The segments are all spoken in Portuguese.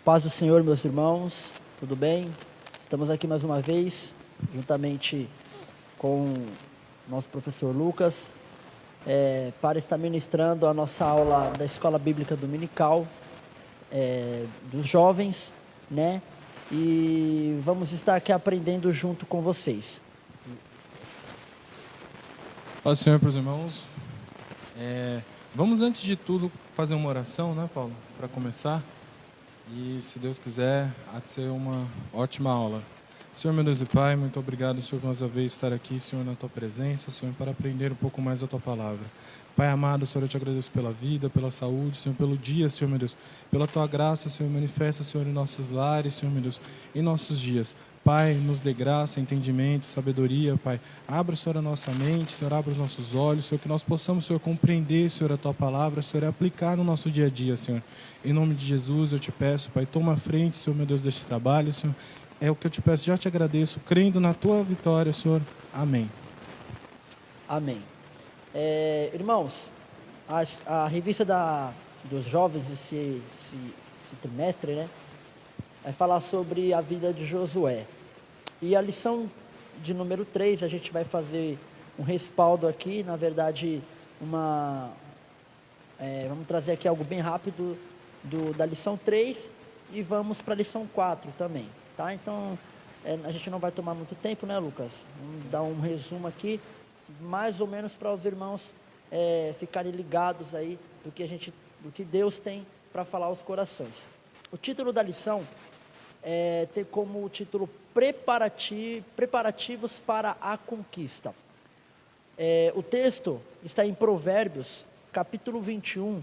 Paz do Senhor, meus irmãos, tudo bem? Estamos aqui mais uma vez, juntamente com nosso professor Lucas, para estar ministrando a nossa aula da Escola Bíblica Dominical, dos jovens, né? E vamos estar aqui aprendendo junto com vocês. Paz do Senhor para os irmãos. Vamos, antes de tudo, fazer uma oração, né, Paulo? Para começar. E, se Deus quiser, há de ser uma ótima aula. Senhor, meu Deus e Pai, muito obrigado, Senhor, por mais uma vez estar aqui, Senhor, na Tua presença, Senhor, para aprender um pouco mais da Tua palavra. Pai amado, Senhor, eu te agradeço pela vida, pela saúde, Senhor, pelo dia, Senhor, meu Deus, pela Tua graça, Senhor, manifesta, Senhor, em nossos lares, Senhor, meu Deus, em nossos dias. Pai, nos dê graça, entendimento, sabedoria, Pai. Abra, Senhor, a nossa mente, Senhor, abra os nossos olhos, Senhor, que nós possamos, Senhor, compreender, Senhor, a Tua palavra, Senhor, e aplicar no nosso dia a dia, Senhor. Em nome de Jesus, eu te peço, Pai, toma a frente, Senhor, meu Deus, deste trabalho, Senhor. É o que eu te peço, já te agradeço, crendo na Tua vitória, Senhor. Amém. Amém. Irmãos, a revista dos jovens esse trimestre, né? Vai falar sobre a vida de Josué. E a lição de número 3, a gente vai fazer um respaldo aqui, na verdade, vamos trazer aqui algo bem rápido da lição 3 e vamos para a lição 4 também, tá? Então, a gente não vai tomar muito tempo, né, Lucas? Vamos dar um resumo aqui, mais ou menos para os irmãos ficarem ligados aí do que Deus tem para falar aos corações. O título da lição tem como título Preparativos para a Conquista. O texto está em Provérbios, capítulo 21,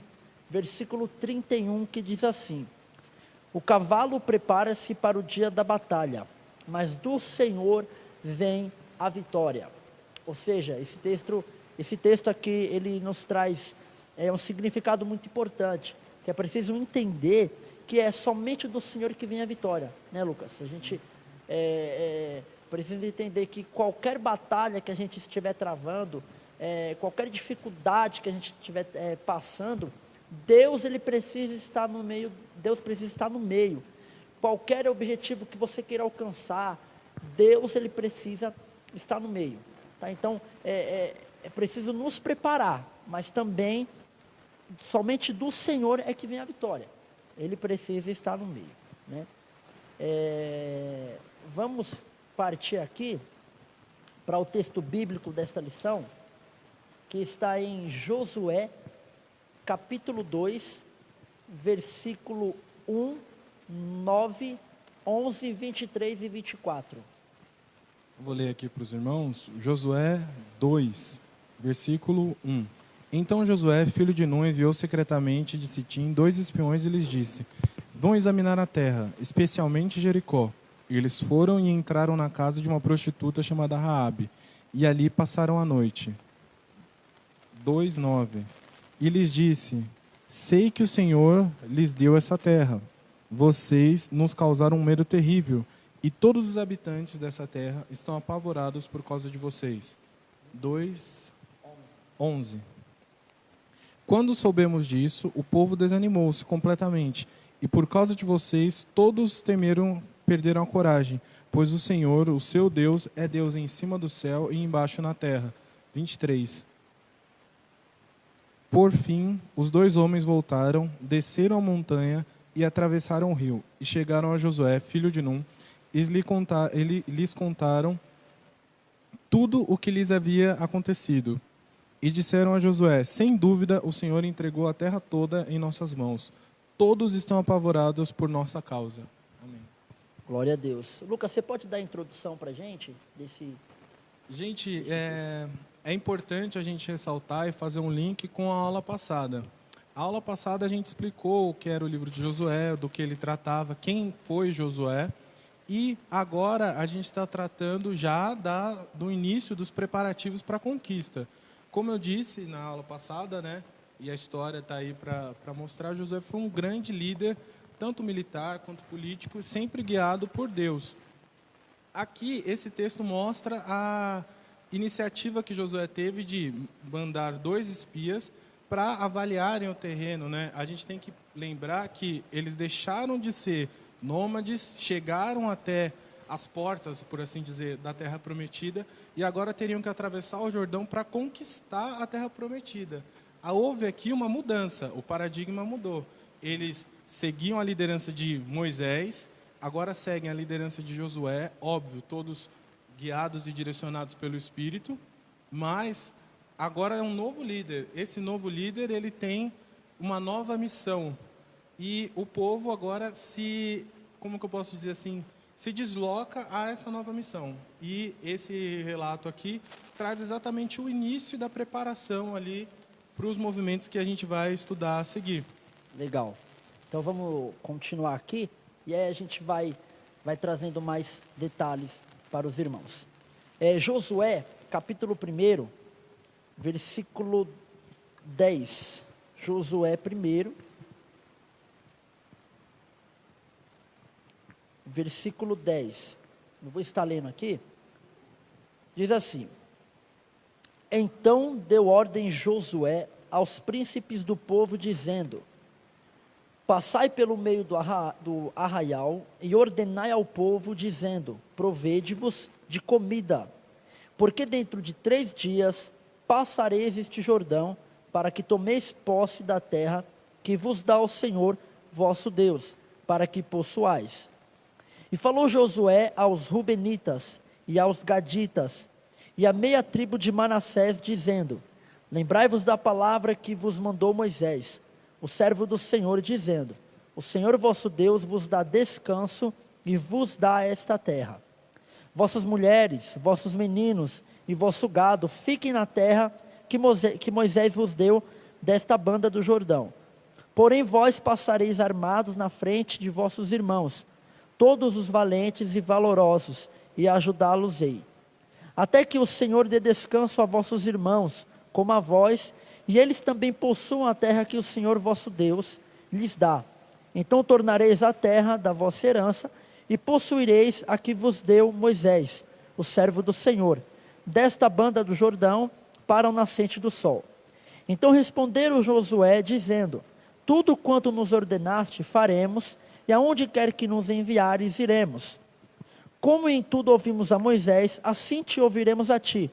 versículo 31, que diz assim: o cavalo prepara-se para o dia da batalha, mas do Senhor vem a vitória. Ou seja, esse texto aqui, ele nos traz um significado muito importante, que é preciso entender que é somente do Senhor que vem a vitória, né, Lucas? A gente precisa entender que qualquer batalha que a gente estiver travando, qualquer dificuldade que a gente estiver passando, Deus precisa estar no meio. Deus precisa estar no meio. Qualquer objetivo que você queira alcançar, Deus precisa estar no meio, tá? Então é preciso nos preparar, mas também somente do Senhor é que vem a vitória. Ele precisa estar no meio, né? Vamos partir aqui para o texto bíblico desta lição, que está em Josué, capítulo 2, versículo 1, 9, 11, 23 e 24. Vou ler aqui para os irmãos, Josué 2, versículo 1. Então Josué, filho de Nun, enviou secretamente de Sitim 2 espiões e lhes disse: vão examinar a terra, especialmente Jericó. E eles foram e entraram na casa de uma prostituta chamada Raabe, e ali passaram a noite. 2:9. E lhes disse: sei que o Senhor lhes deu essa terra. Vocês nos causaram um medo terrível, e todos os habitantes dessa terra estão apavorados por causa de vocês. 2:11. Quando soubemos disso, o povo desanimou-se completamente, e por causa de vocês, todos perderam a coragem, pois o Senhor, o seu Deus, é Deus em cima do céu e embaixo na terra. 23. Por fim, os 2 homens voltaram, desceram a montanha e atravessaram o rio, e chegaram a Josué, filho de Nun, e lhes contaram tudo o que lhes havia acontecido. E disseram a Josué: sem dúvida, o Senhor entregou a terra toda em nossas mãos. Todos estão apavorados por nossa causa. Amém. Glória a Deus. Lucas, você pode dar a introdução para a gente Gente, é importante a gente ressaltar e fazer um link com a aula passada. A aula passada a gente explicou o que era o livro de Josué, do que ele tratava, quem foi Josué. E agora a gente está tratando já do início dos preparativos para a conquista. Como eu disse na aula passada, né, e a história está aí para mostrar, Josué foi um grande líder, tanto militar quanto político, sempre guiado por Deus. Aqui, esse texto mostra a iniciativa que Josué teve de mandar 2 espias para avaliarem o terreno, né? A gente tem que lembrar que eles deixaram de ser nômades, chegaram até as portas, por assim dizer, da Terra Prometida, e agora teriam que atravessar o Jordão para conquistar a Terra Prometida. Houve aqui uma mudança, o paradigma mudou. Eles seguiam a liderança de Moisés, agora seguem a liderança de Josué, óbvio, todos guiados e direcionados pelo Espírito, mas agora é um novo líder. Esse novo líder, ele tem uma nova missão. E o povo agora como que eu posso dizer assim, se desloca a essa nova missão. E esse relato aqui traz exatamente o início da preparação ali para os movimentos que a gente vai estudar a seguir. Legal. Então vamos continuar aqui e aí a gente vai trazendo mais detalhes para os irmãos. Josué, capítulo 1, versículo 10. Josué 1, versículo 10. Eu vou estar lendo aqui. Diz assim: Então deu ordem Josué aos príncipes do povo, dizendo: Passai pelo meio do arraial e ordenai ao povo, dizendo: Provede-vos de comida, porque dentro de 3 dias passareis este Jordão, para que tomeis posse da terra que vos dá o Senhor vosso Deus, para que possuais. E falou Josué aos Rubenitas e aos Gaditas e à meia tribo de Manassés, dizendo: Lembrai-vos da palavra que vos mandou Moisés, o servo do Senhor, dizendo: O Senhor vosso Deus vos dá descanso e vos dá esta terra. Vossas mulheres, vossos meninos e vosso gado fiquem na terra que Moisés vos deu desta banda do Jordão. Porém vós passareis armados na frente de vossos irmãos, todos os valentes e valorosos, e ajudá-los-ei. Até que o Senhor dê descanso a vossos irmãos, como a vós, e eles também possuam a terra que o Senhor vosso Deus lhes dá. Então tornareis a terra da vossa herança, e possuireis a que vos deu Moisés, o servo do Senhor, desta banda do Jordão, para o nascente do sol. Então responderam Josué, dizendo: Tudo quanto nos ordenaste faremos, e aonde quer que nos enviares, iremos. Como em tudo ouvimos a Moisés, assim te ouviremos a ti.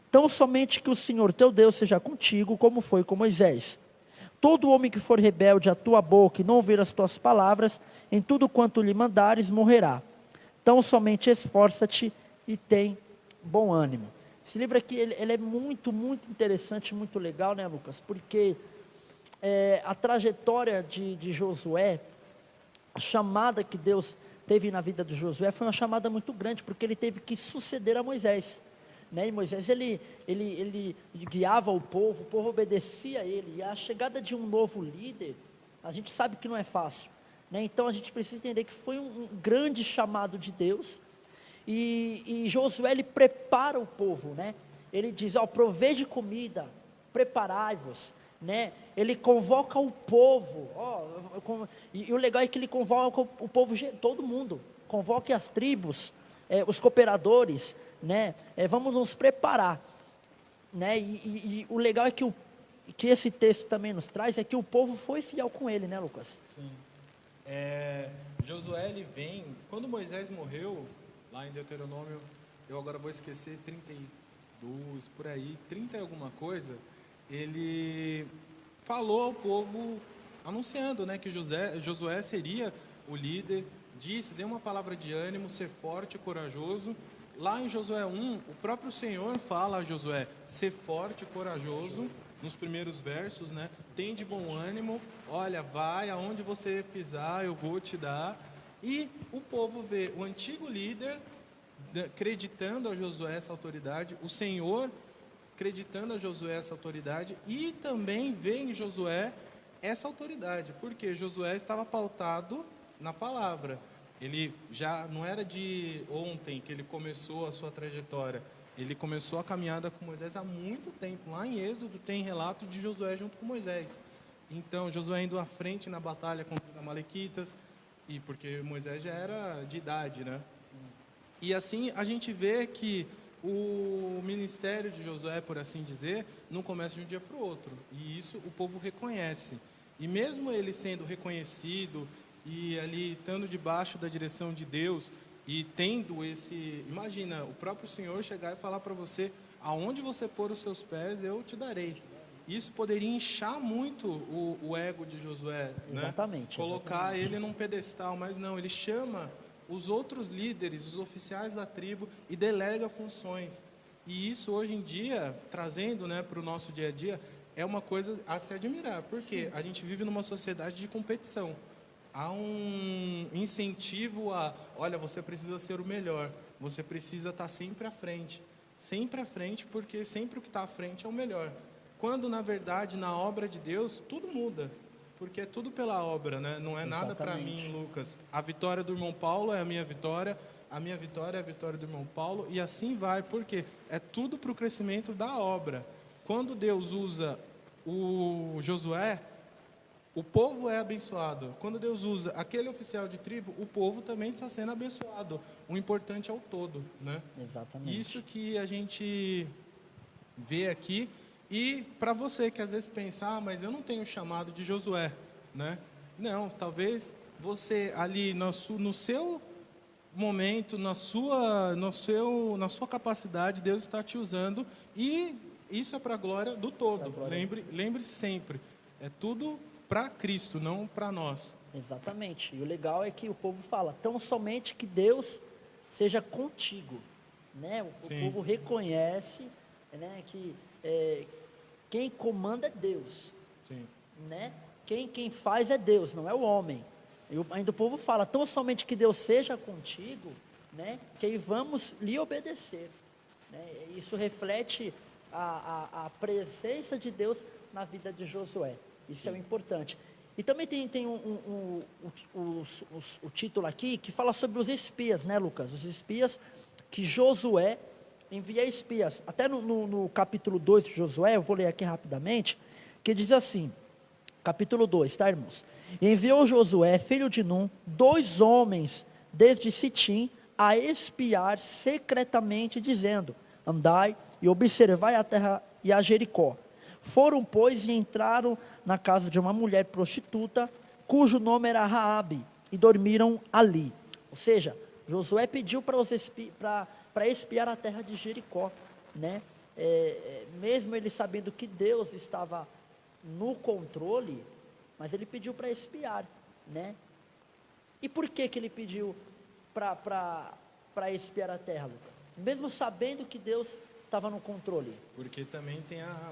Tão somente que o Senhor teu Deus seja contigo, como foi com Moisés. Todo homem que for rebelde à tua boca e não ouvir as tuas palavras, em tudo quanto lhe mandares, morrerá. Tão somente esforça-te e tem bom ânimo. Esse livro aqui, ele é muito, muito interessante, muito legal, né, Lucas? Porque a trajetória de Josué, a chamada que Deus teve na vida de Josué foi uma chamada muito grande, porque ele teve que suceder a Moisés, né? E Moisés, ele guiava o povo obedecia a ele, e a chegada de um novo líder, a gente sabe que não é fácil, né? Então a gente precisa entender que foi um grande chamado de Deus, e Josué, ele prepara o povo, né? Ele diz: provede comida, preparai-vos, né? Ele convoca o povo, e o legal é que ele convoca o povo, todo mundo, convoque as tribos, os cooperadores, né? Vamos nos preparar, né? E o legal é que esse texto também nos traz, é que o povo foi fiel com ele, né, Lucas? Sim. Josué, ele vem, quando Moisés morreu, lá em Deuteronômio, eu agora vou esquecer, 32, por aí, 30 e alguma coisa, ele falou ao povo, anunciando, né, que Josué seria o líder, deu uma palavra de ânimo, ser forte e corajoso. Lá em Josué 1, o próprio Senhor fala a Josué: ser forte e corajoso, nos primeiros versos, né? Tem de bom ânimo, olha, vai aonde você pisar, eu vou te dar. E o povo vê o antigo líder acreditando a Josué essa autoridade, o Senhor acreditando a Josué essa autoridade, e também vê em Josué essa autoridade, porque Josué estava pautado na palavra. Ele já não era de ontem que ele começou a sua trajetória, ele começou a caminhada com Moisés há muito tempo. Lá em Êxodo tem relato de Josué junto com Moisés. Então Josué indo à frente na batalha contra os amalequitas, e porque Moisés já era de idade, né? E assim a gente vê que o ministério de Josué, por assim dizer, não começa de um dia para o outro. E isso o povo reconhece. E mesmo ele sendo reconhecido e ali estando debaixo da direção de Deus e tendo esse... Imagina, o próprio Senhor chegar e falar para você, aonde você pôr os seus pés, eu te darei. Isso poderia inchar muito o ego de Josué, né? Exatamente. Colocar exatamente. ele num pedestal, mas não, ele chama os outros líderes, os oficiais da tribo e delega funções. E isso hoje em dia, trazendo, né, para o nosso dia a dia, é uma coisa a se admirar, porque a gente vive numa sociedade de competição. Há um incentivo a, olha, você precisa ser o melhor, você precisa estar sempre à frente, porque sempre o que está à frente é o melhor. Quando, na verdade, na obra de Deus, tudo muda. Porque é tudo pela obra, né? Não é nada para mim, Lucas. A vitória do irmão Paulo é a minha vitória é a vitória do irmão Paulo, e assim vai, porque é tudo para o crescimento da obra. Quando Deus usa o Josué, o povo é abençoado. Quando Deus usa aquele oficial de tribo, o povo também está sendo abençoado. O importante é o todo, né? Exatamente. Isso que a gente vê aqui. E para você que às vezes pensa, mas eu não tenho o chamado de Josué, né? Não, talvez você ali no seu momento, na sua capacidade, Deus está te usando, e isso é para a glória do todo. Lembre sempre, é tudo para Cristo, não para nós. Exatamente. E o legal é que o povo fala, tão somente que Deus seja contigo, né? O povo reconhece, né, que quem comanda é Deus. Sim. Né? Quem faz é Deus, não é o homem. E ainda o povo fala, tão somente que Deus seja contigo, né, que aí vamos lhe obedecer. Né? Isso reflete a presença de Deus na vida de Josué. Isso é o importante. E também tem o título aqui que fala sobre os espias, né, Lucas? Os espias que Josué envia espias. Até no capítulo 2 de Josué, eu vou ler aqui rapidamente, que diz assim, capítulo 2, tá, irmãos? Enviou Josué, filho de Num, 2 homens desde Sitim a espiar secretamente, dizendo, andai e observai a terra e a Jericó. Foram, pois, e entraram na casa de uma mulher prostituta, cujo nome era Raabe, e dormiram ali. Ou seja, Josué pediu para espiar a terra de Jericó, né? Mesmo ele sabendo que Deus estava no controle, mas ele pediu para espiar, né? E por que ele pediu para espiar a terra, Lucas? Mesmo sabendo que Deus estava no controle. Porque também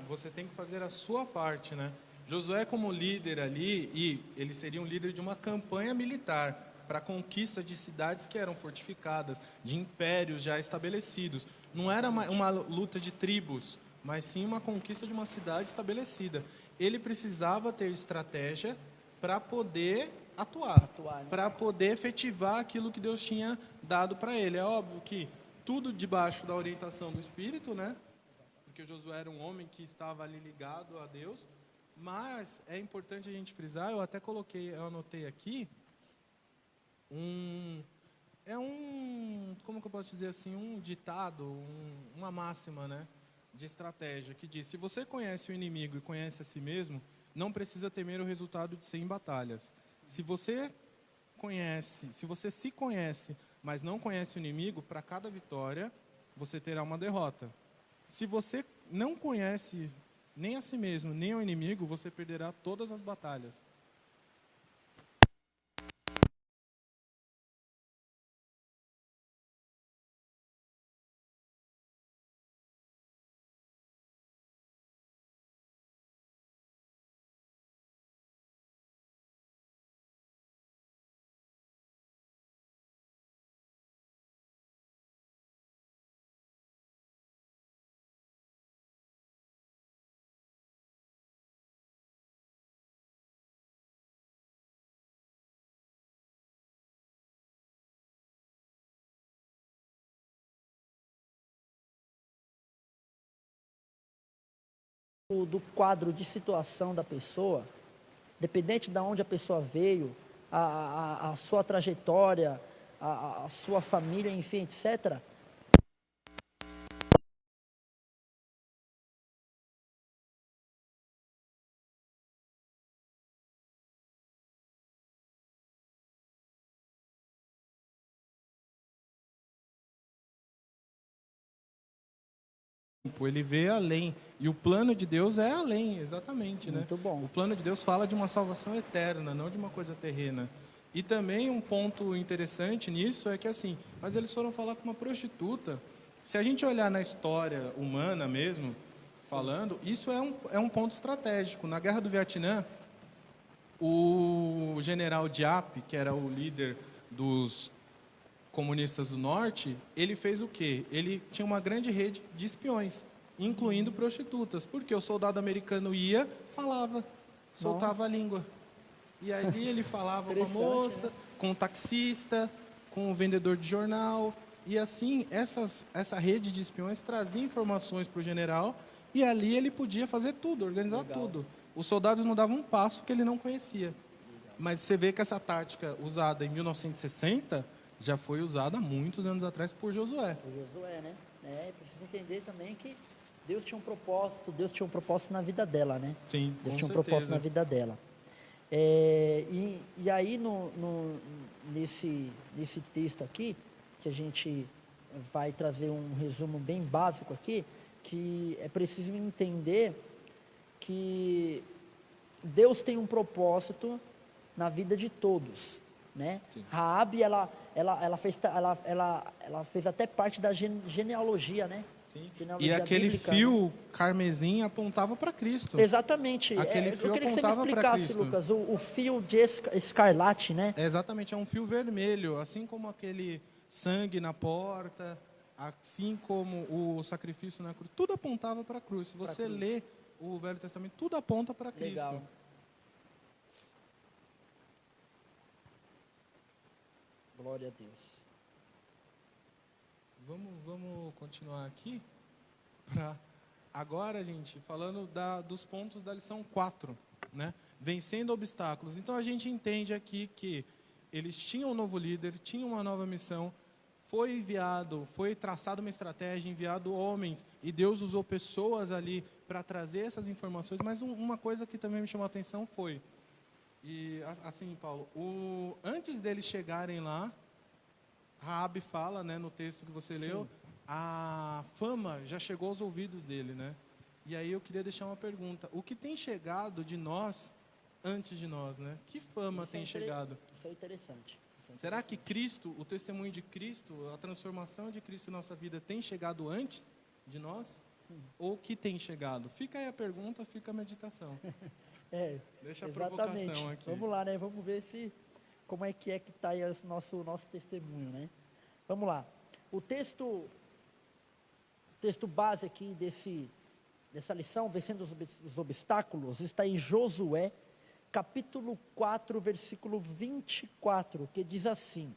você tem que fazer a sua parte, né? Josué como líder ali, e ele seria um líder de uma campanha militar para a conquista de cidades que eram fortificadas, de impérios já estabelecidos. Não era uma luta de tribos, mas sim uma conquista de uma cidade estabelecida. Ele precisava ter estratégia para poder atuar, né? Para poder efetivar aquilo que Deus tinha dado para ele. É óbvio que tudo debaixo da orientação do Espírito, né? Porque Josué era um homem que estava ali ligado a Deus, mas é importante a gente frisar, eu anotei aqui, como que eu posso dizer assim, um ditado, uma máxima, né, de estratégia, que diz, se você conhece o inimigo e conhece a si mesmo, não precisa temer o resultado de 100 batalhas. Se você se conhece, mas não conhece o inimigo, para cada vitória, você terá uma derrota. Se você não conhece nem a si mesmo, nem o inimigo, você perderá todas as batalhas. Do quadro de situação da pessoa, dependente de onde a pessoa veio, a sua trajetória, a sua família, enfim, etc., ele vê além. E o plano de Deus é além, exatamente, né? Muito bom. O plano de Deus fala de uma salvação eterna, não de uma coisa terrena. E também um ponto interessante nisso é que assim, mas eles foram falar com uma prostituta. Se a gente olhar na história humana mesmo, falando, isso é um ponto estratégico. Na Guerra do Vietnã, o general Diap, que era o líder dos comunistas do norte, ele fez o quê? Ele tinha uma grande rede de espiões, incluindo prostitutas, porque o soldado americano ia, falava, soltava a língua. E ali ele falava com a moça, né? com o taxista, com o vendedor de jornal, e assim essa rede de espiões trazia informações para o general, e ali ele podia fazer tudo, organizar Legal. tudo. Os soldados não davam um passo que ele não conhecia. Mas você vê que essa tática usada em 1960 já foi usada há muitos anos atrás por Josué. O Josué, né? Precisa entender também que Deus tinha um propósito na vida dela, né? Sim, Deus com tinha um certeza. propósito na vida dela. E aí, nesse texto aqui, que a gente vai trazer um resumo bem básico aqui, que é preciso entender que Deus tem um propósito na vida de todos, né? Sim. Raabe, ela fez até parte da genealogia, né? Sim. Genealogia E aquele bíblica, fio carmesim apontava para Cristo. Exatamente. Aquele Eu fio queria que você me apontava pra explicasse, Cristo. Lucas, o fio de escarlate, né? É exatamente, é um fio vermelho, assim como aquele sangue na porta, assim como o sacrifício na cruz, tudo apontava para a cruz. Se você cruz. lê o Velho Testamento, tudo aponta para Cristo. Legal. Glória a Deus. Vamos continuar aqui. Agora, gente, falando dos pontos da lição 4, né? Vencendo obstáculos. Então, a gente entende aqui que eles tinham um novo líder, tinham uma nova missão, foi traçada uma estratégia, enviado homens, e Deus usou pessoas ali para trazer essas informações. Mas uma coisa que também me chamou a atenção foi, e assim, Paulo, antes deles chegarem lá, Raabe fala, né, no texto que você leu, a fama já chegou aos ouvidos dele, né? E aí eu queria deixar uma pergunta: o que tem chegado de nós antes de nós, né? Que fama tem chegado? Isso é interessante. Será que Cristo, o testemunho de Cristo, a transformação de Cristo em nossa vida tem chegado antes de nós? Ou que tem chegado? Fica aí a pergunta, fica a meditação. Deixa a provocação aqui. Vamos lá, né? Vamos ver como é que está aí o nosso testemunho, né? Vamos lá. O texto base aqui dessa lição, vencendo os obstáculos, está em Josué, capítulo 4, versículo 24, que diz assim: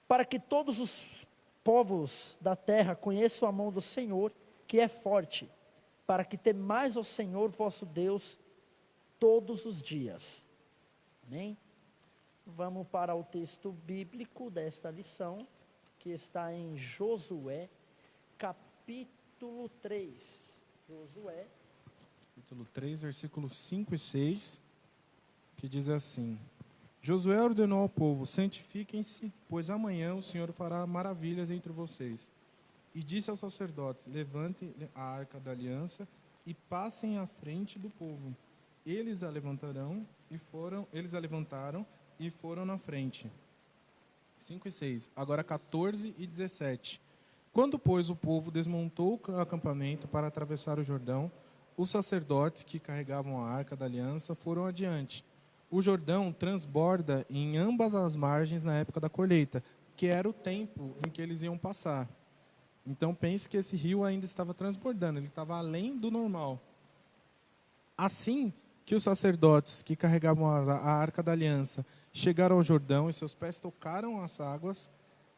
para que todos os povos da terra conheçam a mão do Senhor, que é forte, para que temais ao Senhor vosso Deus todos os dias. Amém? Vamos para o texto bíblico desta lição, que está em Josué, capítulo 3. Josué. Capítulo 3, versículos 5 e 6, que diz assim: Josué ordenou ao povo: santifiquem-se, pois amanhã o Senhor fará maravilhas entre vocês. E disse aos sacerdotes: levantem a arca da aliança e passem à frente do povo. Eles a levantaram e foram na frente. 5 e 6. Agora 14 e 17. Quando, pois, o povo desmontou o acampamento para atravessar o Jordão, os sacerdotes que carregavam a arca da aliança foram adiante. O Jordão transborda em ambas as margens na época da colheita, que era o tempo em que eles iam passar. Então pense que esse rio ainda estava transbordando, ele estava além do normal. Assim que os sacerdotes que carregavam a arca da aliança chegaram ao Jordão e seus pés tocaram as águas,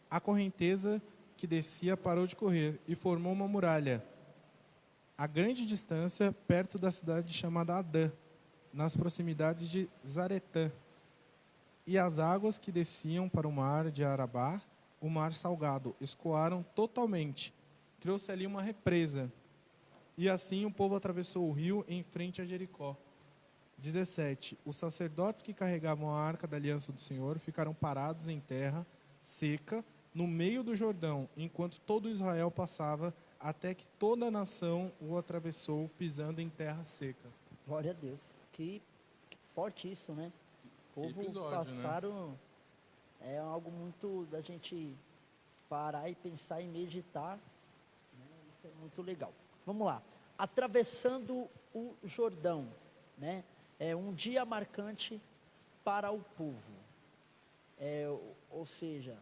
a correnteza que descia parou de correr e formou uma muralha a grande distância, perto da cidade chamada Adã, nas proximidades de Zaretã. E as águas que desciam para o mar de Arabá, o mar salgado, escoaram totalmente. Criou-se ali uma represa. E assim o povo atravessou o rio em frente a Jericó. 17. Os sacerdotes que carregavam a arca da aliança do Senhor ficaram parados em terra seca, no meio do Jordão, enquanto todo Israel passava até que toda a nação o atravessou pisando em terra seca. Glória a Deus. Que forte isso, né? O Que povo episódio, né? passaram, é algo muito da gente parar e pensar e meditar, né? Isso é muito legal. Vamos lá. Atravessando o Jordão, né? É um dia marcante para o povo. Ou seja,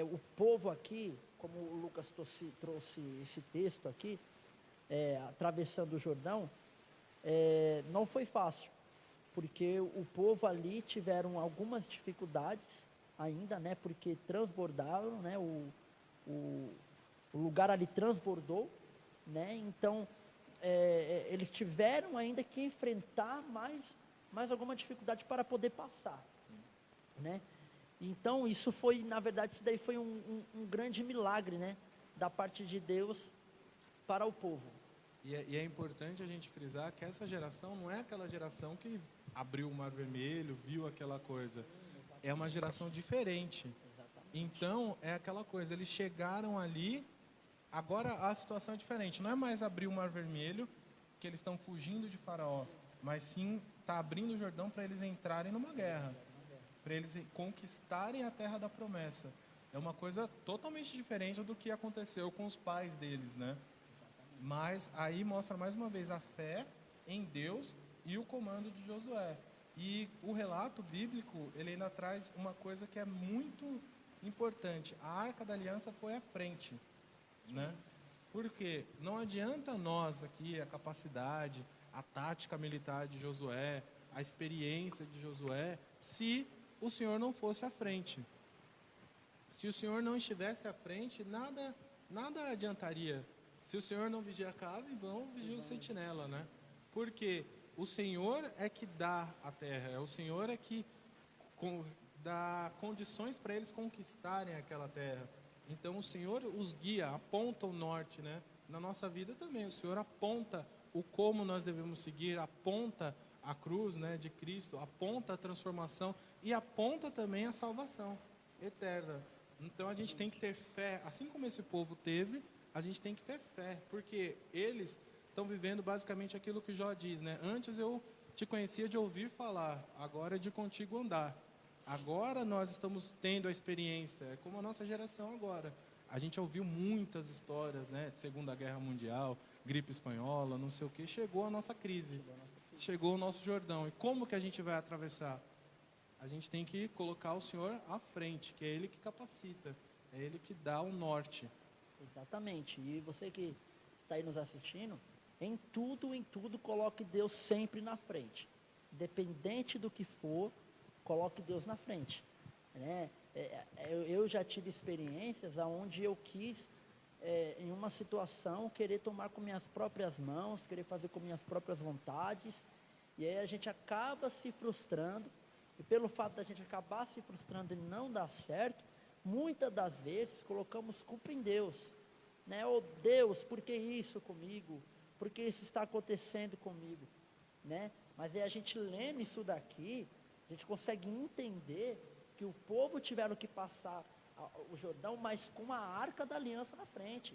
o povo aqui, como o Lucas trouxe esse texto aqui, atravessando o Jordão, não foi fácil, porque o povo ali tiveram algumas dificuldades ainda, né? Porque transbordaram, né? O lugar ali transbordou, né? Então, eles tiveram ainda que enfrentar mais alguma dificuldade para poder passar, né? Então, isso foi, na verdade, isso daí foi um grande milagre, né? Da parte de Deus para o povo. E é importante a gente frisar que essa geração não é aquela geração que abriu o Mar Vermelho, viu aquela coisa. É uma geração diferente. Então, é aquela coisa, eles chegaram ali, agora a situação é diferente. Não é mais abrir o Mar Vermelho, que eles estão fugindo de Faraó, mas sim está abrindo o Jordão para eles entrarem numa guerra, para eles conquistarem a terra da promessa. É uma coisa totalmente diferente do que aconteceu com os pais deles, né? Mas aí mostra mais uma vez a fé em Deus e o comando de Josué. E o relato bíblico, ele ainda traz uma coisa que é muito importante. A Arca da Aliança foi à frente, né? Porque não adianta nós aqui, a capacidade, a tática militar de Josué, a experiência de Josué, se o Senhor não fosse à frente. Se o Senhor não estivesse à frente, nada adiantaria. Se o Senhor não vigia a casa, em vão vigia o sentinela, né? Porque o Senhor é que dá a terra, é o Senhor é que dá condições para eles conquistarem aquela terra. Então o Senhor os guia, aponta o norte, né? Na nossa vida também, o Senhor aponta o como nós devemos seguir, aponta a cruz, né, de Cristo, aponta a transformação e aponta também a salvação eterna. Então a gente tem que ter fé, assim como esse povo teve, a gente tem que ter fé, porque eles estão vivendo basicamente aquilo que Jó diz, né? Antes eu te conhecia de ouvir falar, agora é de contigo andar. Agora nós estamos tendo a experiência, é como a nossa geração agora. A gente ouviu muitas histórias, né, de Segunda Guerra Mundial, gripe espanhola, não sei o que, chegou a nossa crise, chegou o nosso Jordão. E como que a gente vai atravessar? A gente tem que colocar o Senhor à frente, que é Ele que capacita, é Ele que dá o norte. Exatamente. E você que está aí nos assistindo, em tudo, coloque Deus sempre na frente. Independente do que for, coloque Deus na frente, né? Eu já tive experiências onde eu quis, em uma situação, querer tomar com minhas próprias mãos, querer fazer com minhas próprias vontades, e aí a gente acaba se frustrando, e pelo fato da gente acabar se frustrando e não dar certo, muitas das vezes colocamos culpa em Deus, né? Oh Deus, por que isso comigo? Por que isso está acontecendo comigo, né? Mas aí a gente lendo isso daqui, a gente consegue entender que o povo tiveram que passar o Jordão, mas com a Arca da Aliança na frente.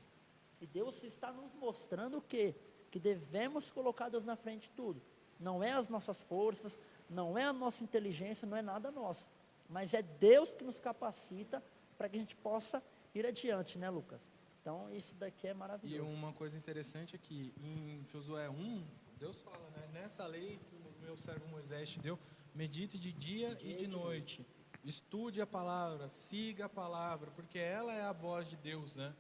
E Deus está nos mostrando o quê? Que devemos colocar Deus na frente de tudo. Não é as nossas forças, não é a nossa inteligência, não é nada nosso. Mas é Deus que nos capacita para que a gente possa ir adiante, né, Lucas? Então, isso daqui é maravilhoso. E uma coisa interessante é que em Josué 1, Deus fala, né? Nessa lei que o meu servo Moisés te deu, medite de dia e de noite. Estude a palavra, siga a palavra, porque ela é a voz de Deus, né?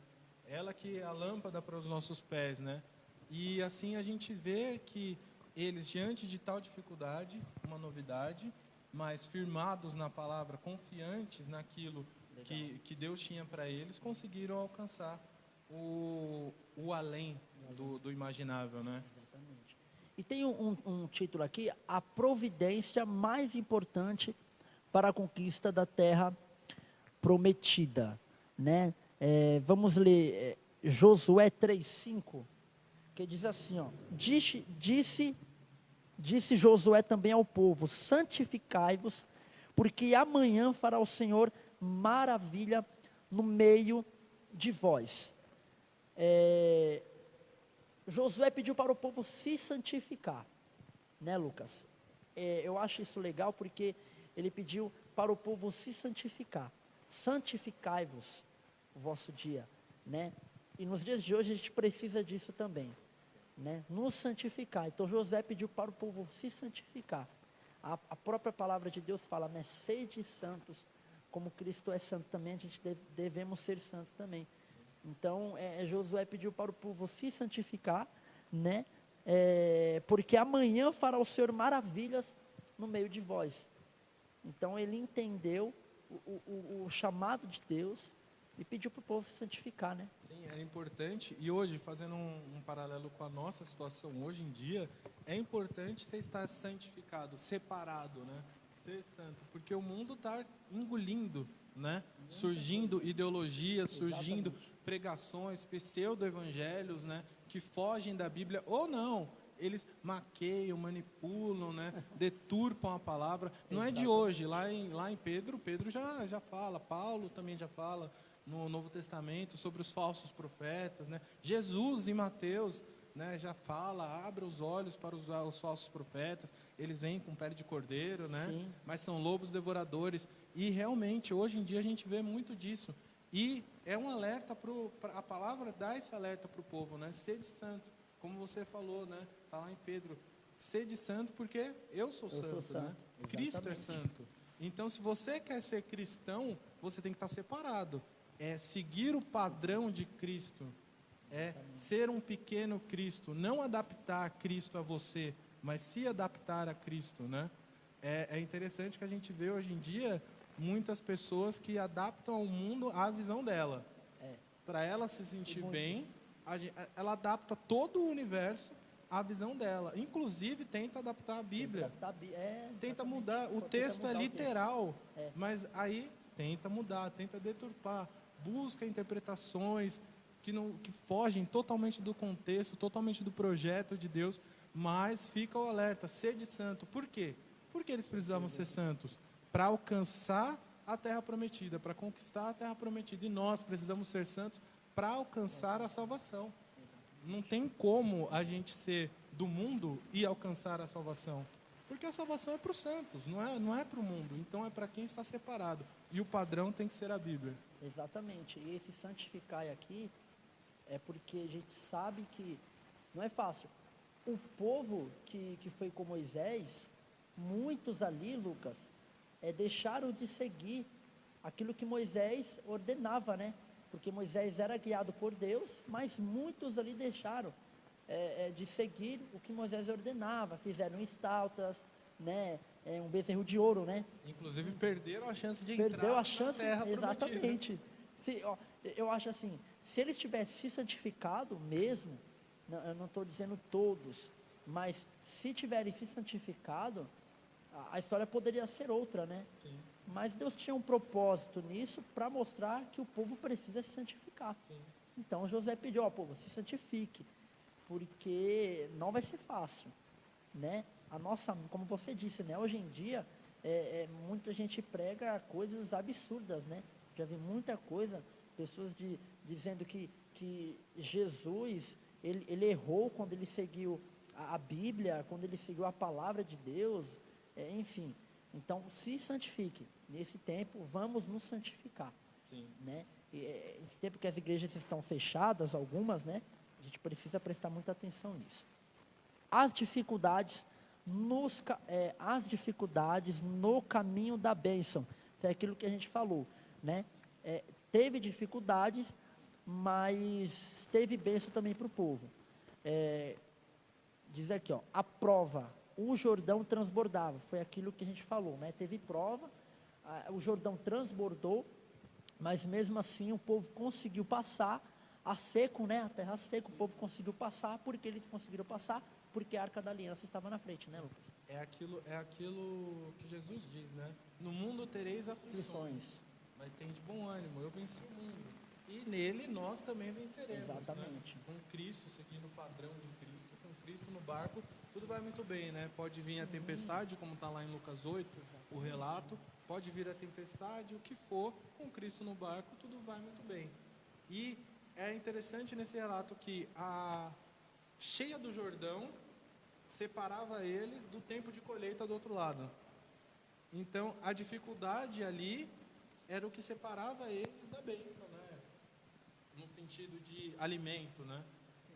Ela que é a lâmpada para os nossos pés, né? E assim a gente vê que eles, diante de tal dificuldade, uma novidade, mas firmados na palavra, confiantes naquilo que Deus tinha para eles, conseguiram alcançar o além do imaginável, né? Exatamente. E tem um título aqui, a providência mais importante para a conquista da terra prometida, né? Vamos ler Josué 3:5, que diz assim, ó: disse Josué também ao povo: santificai-vos, porque amanhã fará o Senhor maravilha no meio de vós. Josué pediu para o povo se santificar, né, Lucas? Eu acho isso legal porque ele pediu para o povo se santificar. Santificai-vos o vosso dia, né? E nos dias de hoje a gente precisa disso também, né? Nos santificar. Então Josué pediu para o povo se santificar. A própria palavra de Deus fala, né? Sede santos, como Cristo é santo também, a gente devemos ser santos também. Então Josué pediu para o povo se santificar, né? Porque amanhã fará o Senhor maravilhas no meio de vós. Então ele entendeu o chamado de Deus e pediu para o povo se santificar, né? Sim, é importante. E hoje, fazendo um paralelo com a nossa situação hoje em dia, é importante você estar santificado, separado, né? Ser santo, porque o mundo está engolindo, né? Surgindo ideologias, surgindo Exatamente. pregações, pseudo-evangelhos, né? Que fogem da Bíblia ou não. Eles maqueiam, manipulam, né? Deturpam a palavra. Não é de hoje. Lá em Pedro já fala, Paulo também já fala no Novo Testamento sobre os falsos profetas, né? Jesus em Mateus, né, já fala, abre os olhos para os falsos profetas, eles vêm com pele de cordeiro, né? Sim. Mas são lobos devoradores. E realmente, hoje em dia a gente vê muito disso. E é um alerta, a palavra dá esse alerta para o povo, né? Sede santo, como você falou, né? Está lá em Pedro, sede santo porque eu sou santo, né? Cristo é santo. Então, se você quer ser cristão, você tem que estar separado. É seguir o padrão de Cristo, é ser um pequeno Cristo, não adaptar Cristo a você, mas se adaptar a Cristo, né? É interessante que a gente vê hoje em dia muitas pessoas que adaptam ao mundo à visão dela. Para ela se sentir bem, ela adapta todo o universo à visão dela. Inclusive tenta adaptar a Bíblia. Tenta mudar. O texto é literal, mas aí tenta mudar, tenta deturpar. Busca interpretações que fogem totalmente do contexto, totalmente do projeto de Deus, mas fica o alerta, sede santo. Por quê? Porque eles precisavam ser santos para alcançar a terra prometida, para conquistar a terra prometida. E nós precisamos ser santos para alcançar a salvação. Não tem como a gente ser do mundo e alcançar a salvação. Porque a salvação é para os santos, não é para o mundo. Então é para quem está separado. E o padrão tem que ser a Bíblia. Exatamente. E esse santificar aqui é porque a gente sabe que não é fácil. O povo que foi com Moisés, muitos ali, Lucas, deixaram de seguir aquilo que Moisés ordenava, né? Porque Moisés era guiado por Deus, mas muitos ali deixaram de seguir o que Moisés ordenava, fizeram estátuas, né? Um bezerro de ouro, né? Inclusive perderam a chance de Perdeu entrar a chance, na terra prometida. exatamente. Eu acho assim, se eles tivessem se santificado mesmo, eu não estou dizendo todos, mas se tiverem se santificado, a história poderia ser outra, né? Sim. Mas Deus tinha um propósito nisso para mostrar que o povo precisa se santificar. Sim. Então Josué pediu ao povo, se santifique, porque não vai ser fácil, né? Como você disse, né? Hoje em dia, muita gente prega coisas absurdas, né? Já vi muita coisa, pessoas dizendo que Jesus, ele errou quando ele seguiu a Bíblia, quando ele seguiu a palavra de Deus, enfim. Então, se santifique. Nesse tempo, vamos nos santificar. Sim. Né? Nesse tempo que as igrejas estão fechadas, algumas, né? A gente precisa prestar muita atenção nisso. As dificuldades no caminho da bênção. Isso é aquilo que a gente falou, né? Teve dificuldades, mas teve bênção também para o povo. Diz aqui, ó, a prova, o Jordão transbordava. Foi aquilo que a gente falou, né? Teve prova, o Jordão transbordou, mas mesmo assim o povo conseguiu passar a seco, né? A terra seca, o povo conseguiu passar. Por que eles conseguiram passar? Porque a Arca da Aliança estava na frente, né, Lucas? É aquilo que Jesus diz, né? No mundo tereis aflições, mas tem de bom ânimo, eu venci o mundo. E nele nós também venceremos. Exatamente. Né? Com Cristo, seguindo o padrão de Cristo, com Cristo no barco, tudo vai muito bem, né? Pode vir a tempestade, como está lá em Lucas 8, o relato. Pode vir a tempestade, o que for, com Cristo no barco, tudo vai muito bem. E é interessante nesse relato que a cheia do Jordão separava eles do tempo de colheita do outro lado. Então, a dificuldade ali era o que separava eles da bênção, né? No sentido de alimento, né?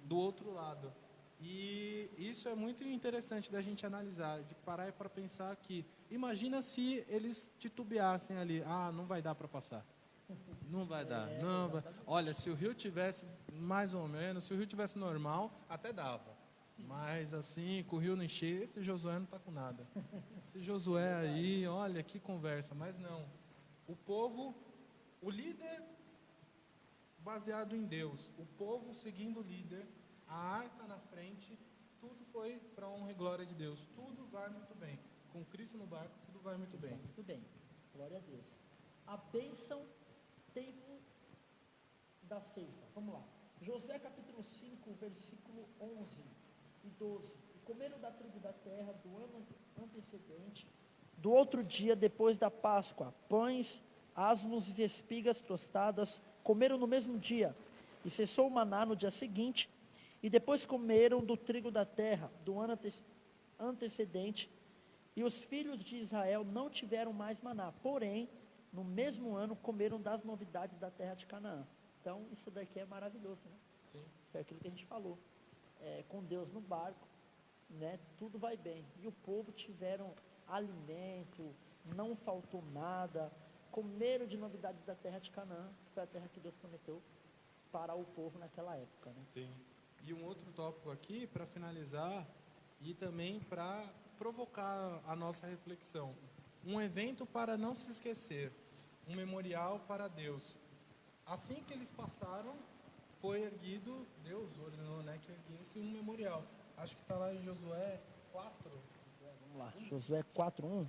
Do outro lado. E isso é muito interessante da gente analisar, de parar para pensar que, imagina se eles titubeassem ali, não vai dar para passar. Não vai dar, não vai. Olha, se o rio tivesse mais ou menos, se o rio tivesse normal, até dava. Mas assim, com o rio não encher, esse Josué não está com nada. Esse Josué aí, olha que conversa, mas não. O povo, o líder baseado em Deus, o povo seguindo o líder, a arca na frente, tudo foi para a honra e glória de Deus. Tudo vai muito bem. Com Cristo no barco, tudo vai muito bem. Muito bem, glória a Deus. A bênção, tempo da ceifa. Vamos lá. Josué capítulo 5, versículo 11 e 12. E comeram da tribo da terra do ano antecedente, do outro dia depois da Páscoa, pães, asmos e espigas tostadas, comeram no mesmo dia, e cessou o maná no dia seguinte, e depois comeram do trigo da terra do ano antecedente, e os filhos de Israel não tiveram mais maná, porém, no mesmo ano comeram das novidades da terra de Canaã. Então, isso daqui é maravilhoso, né? Sim. Foi aquilo que a gente falou. Com Deus no barco, né? Tudo vai bem. E o povo tiveram alimento, não faltou nada, comeram de novidades da terra de Canaã, que foi a terra que Deus prometeu para o povo naquela época, né? Sim. E um outro tópico aqui, para finalizar, e também para provocar a nossa reflexão. Um evento para não se esquecer, um memorial para Deus. Assim que eles passaram, foi erguido, Deus ordenou, né, que erguesse um memorial. Acho que está lá em Josué 4. Vamos lá, Josué 4:1.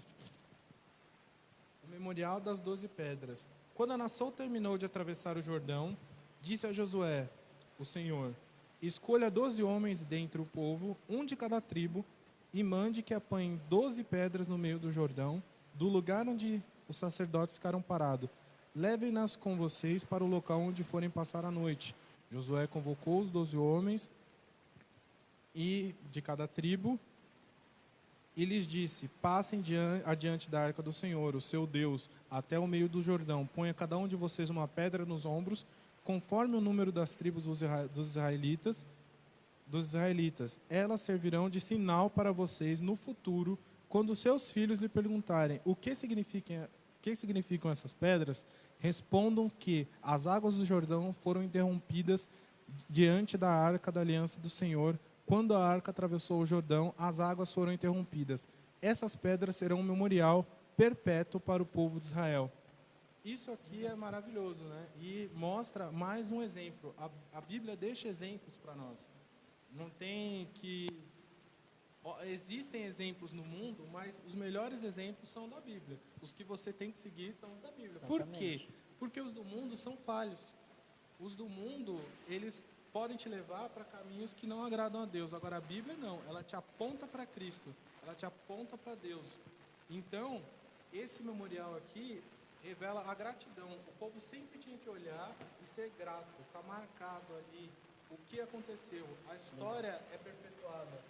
O memorial das 12 pedras. Quando a nação terminou de atravessar o Jordão, disse a Josué, o Senhor, escolha 12 homens dentre o povo, um de cada tribo, e mande que apanhem 12 pedras no meio do Jordão, do lugar onde os sacerdotes ficaram parados. Levem-nas com vocês para o local onde forem passar a noite. Josué convocou os 12 homens e de cada tribo e lhes disse, passem adiante da arca do Senhor, o seu Deus, até o meio do Jordão. Ponha cada um de vocês uma pedra nos ombros, conforme o número das tribos dos israelitas. Elas servirão de sinal para vocês no futuro, quando seus filhos lhe perguntarem o que significam essas pedras, respondam que as águas do Jordão foram interrompidas diante da arca da aliança do Senhor. Quando a arca atravessou o Jordão, as águas foram interrompidas. Essas pedras serão um memorial perpétuo para o povo de Israel. Isso aqui é maravilhoso, né? E mostra mais um exemplo. A Bíblia deixa exemplos para nós. Não tem que... Existem exemplos no mundo, mas os melhores exemplos são da Bíblia. Os que você tem que seguir são os da Bíblia. Exatamente. Por quê? Porque os do mundo são falhos. Os do mundo, eles podem te levar para caminhos que não agradam a Deus. Agora, a Bíblia não. Ela te aponta para Cristo. Ela te aponta para Deus. Então, esse memorial aqui revela a gratidão. O povo sempre tinha que olhar e ser grato. Está marcado ali o que aconteceu. A história é perpetuada.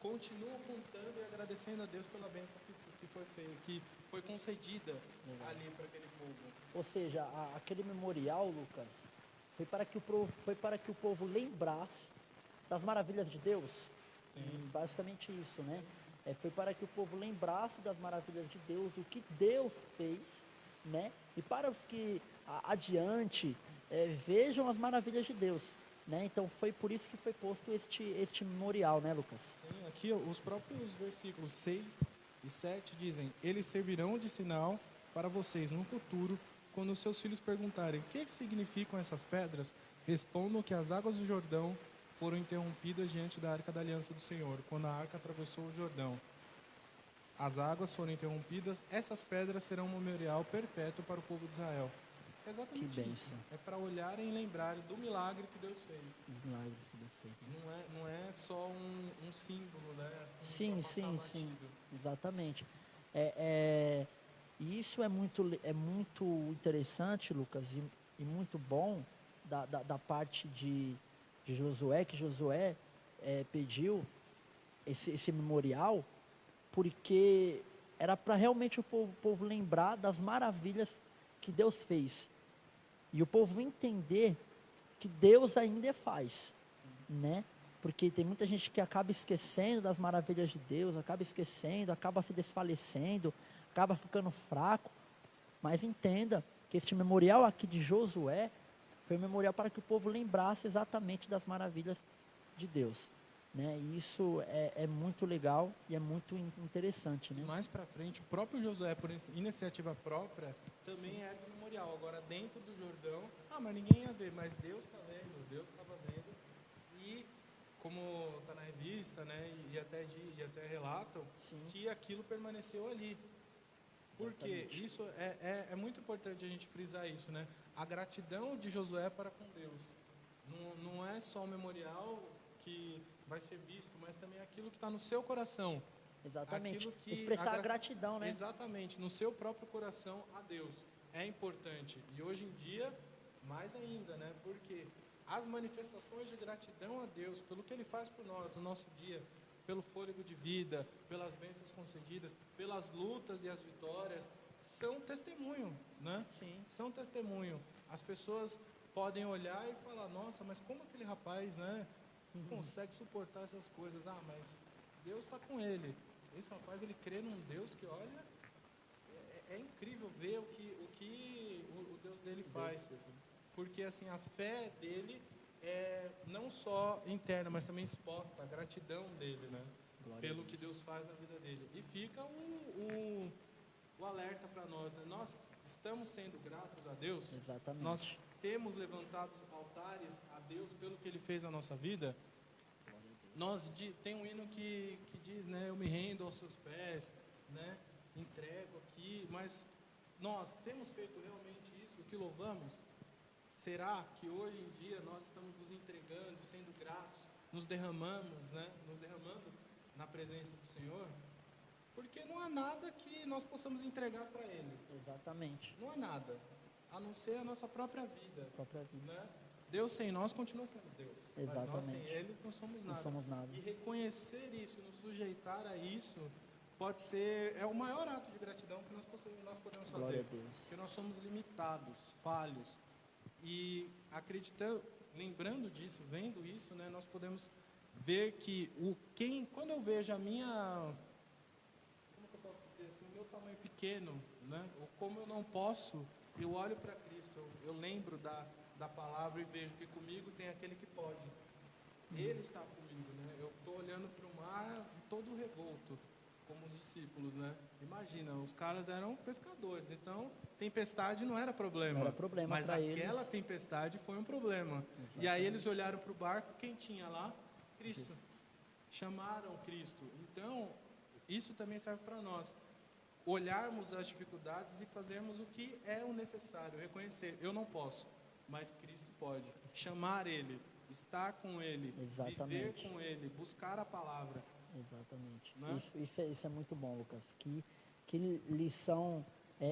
Continua contando e agradecendo a Deus pela bênção que foi concedida ali para aquele povo. Ou seja, aquele memorial, Lucas, foi para que o povo lembrasse das maravilhas de Deus. Basicamente isso, né? Foi para que o povo lembrasse das maravilhas de Deus, do que Deus fez, né? E para os que adiante vejam as maravilhas de Deus. Né? Então foi por isso que foi posto este memorial, né, Lucas? Sim, aqui os próprios versículos 6 e 7 dizem, eles servirão de sinal para vocês no futuro, quando os seus filhos perguntarem, o que significam essas pedras? Respondam que as águas do Jordão foram interrompidas diante da arca da aliança do Senhor, quando a arca atravessou o Jordão. As águas foram interrompidas, essas pedras serão um memorial perpétuo para o povo de Israel. É exatamente que bênção. Isso. É para olharem e lembrarem do milagre que Deus fez. Os milagres que Deus fez. Não é só um símbolo, né? Sim. Assim, Exatamente. E isso é muito interessante, Lucas, e muito bom, da parte de Josué, que Josué pediu esse memorial, porque era para realmente o povo lembrar das maravilhas que Deus fez. E o povo entender que Deus ainda faz, né? Porque tem muita gente que acaba esquecendo das maravilhas de Deus, acaba esquecendo, acaba se desfalecendo, acaba ficando fraco. Mas entenda que este memorial aqui de Josué foi um memorial para que o povo lembrasse exatamente das maravilhas de Deus, né? E isso é muito legal e é muito interessante, né? Mais para frente, o próprio Josué, por iniciativa própria, também ergue o memorial. Agora, dentro do Jordão, mas ninguém ia ver, mas Deus está vendo, Deus estava vendo. E, como está na revista, né, e até relatam, Sim. que aquilo permaneceu ali. Porque Exatamente. isso é muito importante a gente frisar isso, né? A gratidão de Josué para com Deus. Não é só o memorial que vai ser visto, mas também aquilo que está no seu coração. Exatamente. Aquilo que Expressar a gratidão, né? Exatamente, no seu próprio coração a Deus. É importante. E hoje em dia, mais ainda, né? Porque as manifestações de gratidão a Deus, pelo que Ele faz por nós no nosso dia, pelo fôlego de vida, pelas bênçãos concedidas, pelas lutas e as vitórias, são testemunho, né? Sim. São testemunho. As pessoas podem olhar e falar, nossa, mas como aquele rapaz, né, consegue suportar essas coisas? Mas Deus está com ele. Esse rapaz, ele crê num Deus que, olha, é incrível ver o que o Deus dele faz. Porque, assim, a fé dele é não só interna, mas também exposta, a gratidão dele, né? Pelo que Deus faz na vida dele. E fica o alerta para nós, né? Nós estamos sendo gratos a Deus. Exatamente. Nós temos levantado altares a Deus pelo que Ele fez na nossa vida. Tem um hino que diz, né? Eu me rendo aos seus pés, né? Entrego aqui. Mas nós temos feito realmente isso, o que louvamos? Será que hoje em dia nós estamos nos entregando, sendo gratos, nos derramamos, né? Nos derramando na presença do Senhor? Porque não há nada que nós possamos entregar para Ele. Exatamente. Não há nada, a não ser a nossa própria vida. Própria vida. Né? Deus sem nós continua sendo Deus. Exatamente. Mas nós sem Ele não somos nada. Não somos nada. E reconhecer isso, nos sujeitar a isso, pode ser, é o maior ato de gratidão que nós podemos fazer. Glória a Deus. Porque nós somos limitados, falhos. E acreditando, lembrando disso, vendo isso, né, nós podemos ver que quando eu vejo a minha, como que eu posso dizer assim, o meu tamanho pequeno, né, ou como eu não posso, eu olho para Cristo, eu lembro da palavra e vejo que comigo tem aquele que pode. Ele está comigo, né? Eu estou olhando para o mar todo revolto, como os discípulos, né? Imagina, os caras eram pescadores, então tempestade não era problema. Não era problema mas para eles. aquela tempestade foi um problema. Exatamente. E aí eles olharam para o barco, quem tinha lá? Cristo. Chamaram Cristo. Então, isso também serve para nós. Olharmos as dificuldades e fazermos o que é o necessário, reconhecer, eu não posso, mas Cristo pode. Chamar Ele, estar com Ele, Exatamente. viver com Ele, buscar a palavra. Exatamente. Né? Isso é muito bom, Lucas. Que lição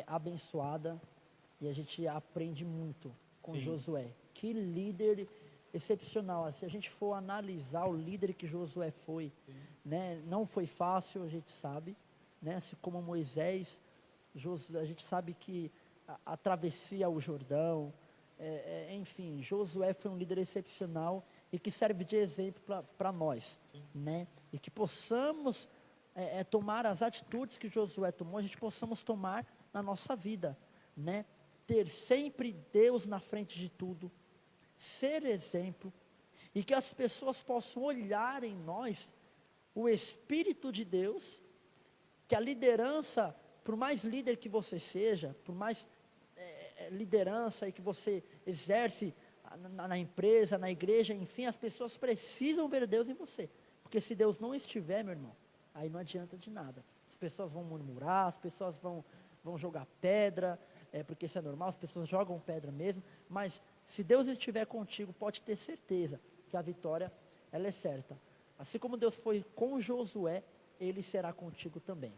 abençoada, e a gente aprende muito com Sim. Josué. Que líder excepcional. Se a gente for analisar o líder que Josué foi, né, não foi fácil, a gente sabe, né, assim como Moisés, a gente sabe que a travessia ao Jordão, enfim, Josué foi um líder excepcional e que serve de exemplo para nós, né? E que possamos tomar as atitudes que Josué tomou, a gente possamos tomar na nossa vida, né? Ter sempre Deus na frente de tudo, ser exemplo, e que as pessoas possam olhar em nós o Espírito de Deus, que a liderança, por mais líder que você seja, por mais liderança e que você exerce na empresa, na igreja, enfim, as pessoas precisam ver Deus em você. Porque se Deus não estiver, meu irmão, aí não adianta de nada. As pessoas vão murmurar, as pessoas vão jogar pedra, porque isso é normal, as pessoas jogam pedra mesmo, mas se Deus estiver contigo, pode ter certeza que a vitória, ela é certa. Assim como Deus foi com Josué, Ele será contigo também.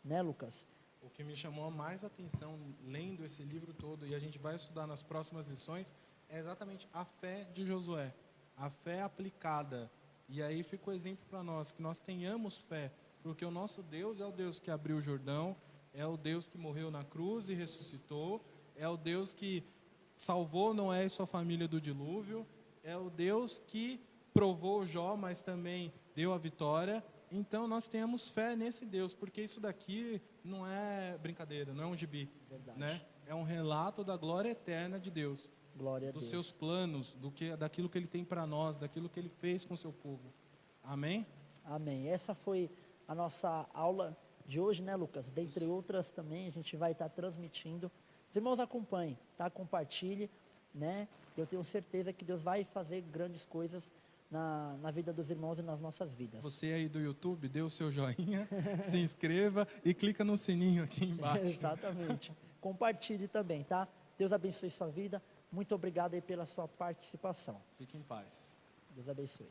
Né, Lucas? O que me chamou mais atenção lendo esse livro todo, e a gente vai estudar nas próximas lições, é exatamente a fé de Josué, a fé aplicada. E aí fica o exemplo para nós, que nós tenhamos fé, porque o nosso Deus é o Deus que abriu o Jordão, é o Deus que morreu na cruz e ressuscitou, é o Deus que salvou Noé e sua família do dilúvio, é o Deus que provou Jó, mas também deu a vitória. Então nós temos fé nesse Deus, porque isso daqui não é brincadeira, não é um gibi, Verdade. né? É um relato da glória eterna de Deus, Glória a dos Deus. seus planos, daquilo que Ele tem para nós, daquilo que Ele fez com o seu povo. Amém? Amém. Essa foi a nossa aula de hoje, né, Lucas? Dentre outras também, a gente vai estar transmitindo. Os irmãos acompanhem, tá? Compartilhe, né? Eu tenho certeza que Deus vai fazer grandes coisas na vida dos irmãos e nas nossas vidas. Você aí do YouTube, dê o seu joinha, se inscreva e clica no sininho aqui embaixo. Exatamente. Compartilhe também, tá? Deus abençoe sua vida. Muito obrigado aí pela sua participação. Fique em paz. Deus abençoe.